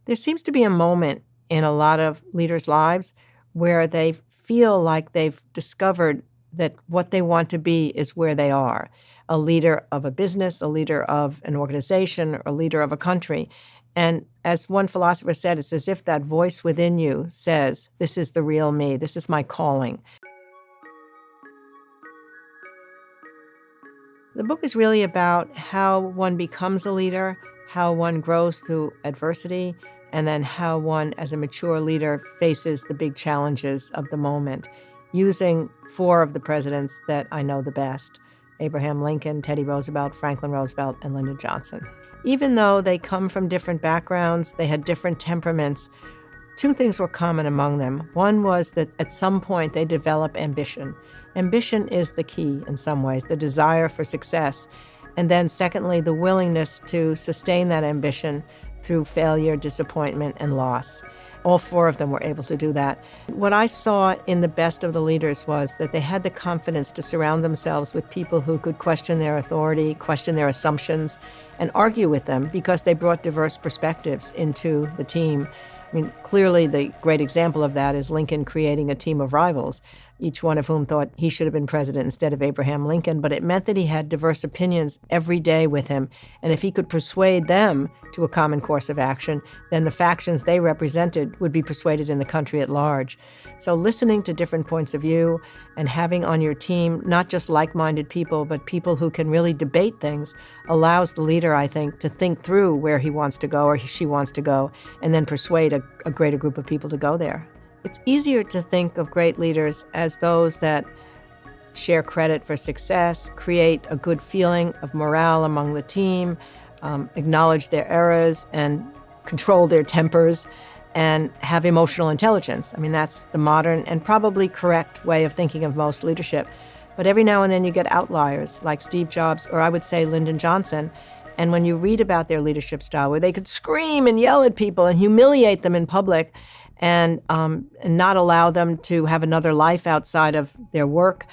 There seems to be a moment in a lot of leaders' lives where they feel like they've discovered that what they want to be is where they are. A leader of a business, a leader of an organization, or a leader of a country. And as one philosopher said, it's as if that voice within you says, this is the real me, this is my calling. The book is really about how one becomes a leader, how one grows through adversity, and then how one, as a mature leader, faces the big challenges of the moment, using four of the presidents that I know the best: Abraham Lincoln, Teddy Roosevelt, Franklin Roosevelt, and Lyndon Johnson. Even though they come from different backgrounds, they had different temperaments, two things were common among them. One was that at some point they develop ambition. Ambition is the key in some ways, the desire for success. And then secondly, the willingness to sustain that ambition through failure, disappointment, and loss. All four of them were able to do that. What I saw in the best of the leaders was that they had the confidence to surround themselves with people who could question their authority, question their assumptions, and argue with them because they brought diverse perspectives into the team. I mean, clearly the great example of that is Lincoln creating a team of rivals, each one of whom thought he should have been president instead of Abraham Lincoln. But it meant that he had diverse opinions every day with him. And if he could persuade them to a common course of action, then the factions they represented would be persuaded in the country at large. So listening to different points of view and having on your team not just like-minded people, but people who can really debate things allows the leader, I think, to think through where he wants to go or she wants to go, and then persuade a greater group of people to go there. It's easier to think of great leaders as those that share credit for success, create a good feeling of morale among the team, acknowledge their errors and control their tempers, and have emotional intelligence. I mean, that's the modern and probably correct way of thinking of most leadership. But every now and then you get outliers like Steve Jobs, or I would say Lyndon Johnson. And when you read about their leadership style, where they could scream and yell at people and humiliate them in public and not allow them to have another life outside of their work,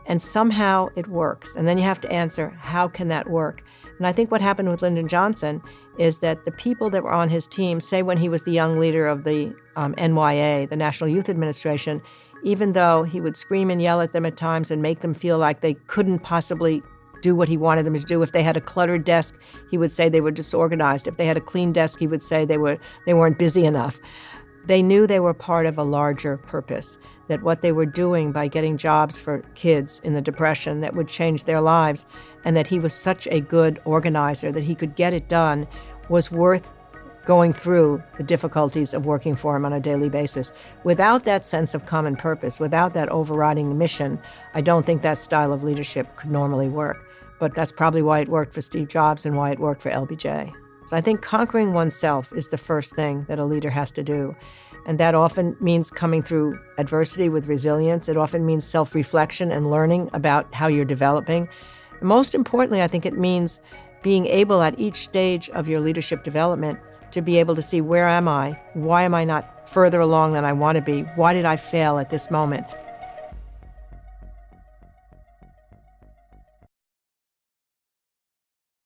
and somehow it works. And then you have to answer, how can that work? And I think what happened with Lyndon Johnson is that the people that were on his team, say when he was the young leader of the NYA, the National Youth Administration, even though he would scream and yell at them at times and make them feel like they couldn't possibly do what he wanted them to do. If they had a cluttered desk, he would say they were disorganized. If they had a clean desk, he would say they weren't busy enough. They knew they were part of a larger purpose, that what they were doing by getting jobs for kids in the Depression that would change their lives, and that he was such a good organizer that he could get it done, was worth going through the difficulties of working for him on a daily basis. Without that sense of common purpose, without that overriding mission, I don't think that style of leadership could normally work. But that's probably why it worked for Steve Jobs and why it worked for LBJ. So I think conquering oneself is the first thing that a leader has to do. And that often means coming through adversity with resilience. It often means self-reflection and learning about how you're developing. And most importantly, I think it means being able at each stage of your leadership development to be able to see, where am I? Why am I not further along than I want to be? Why did I fail at this moment?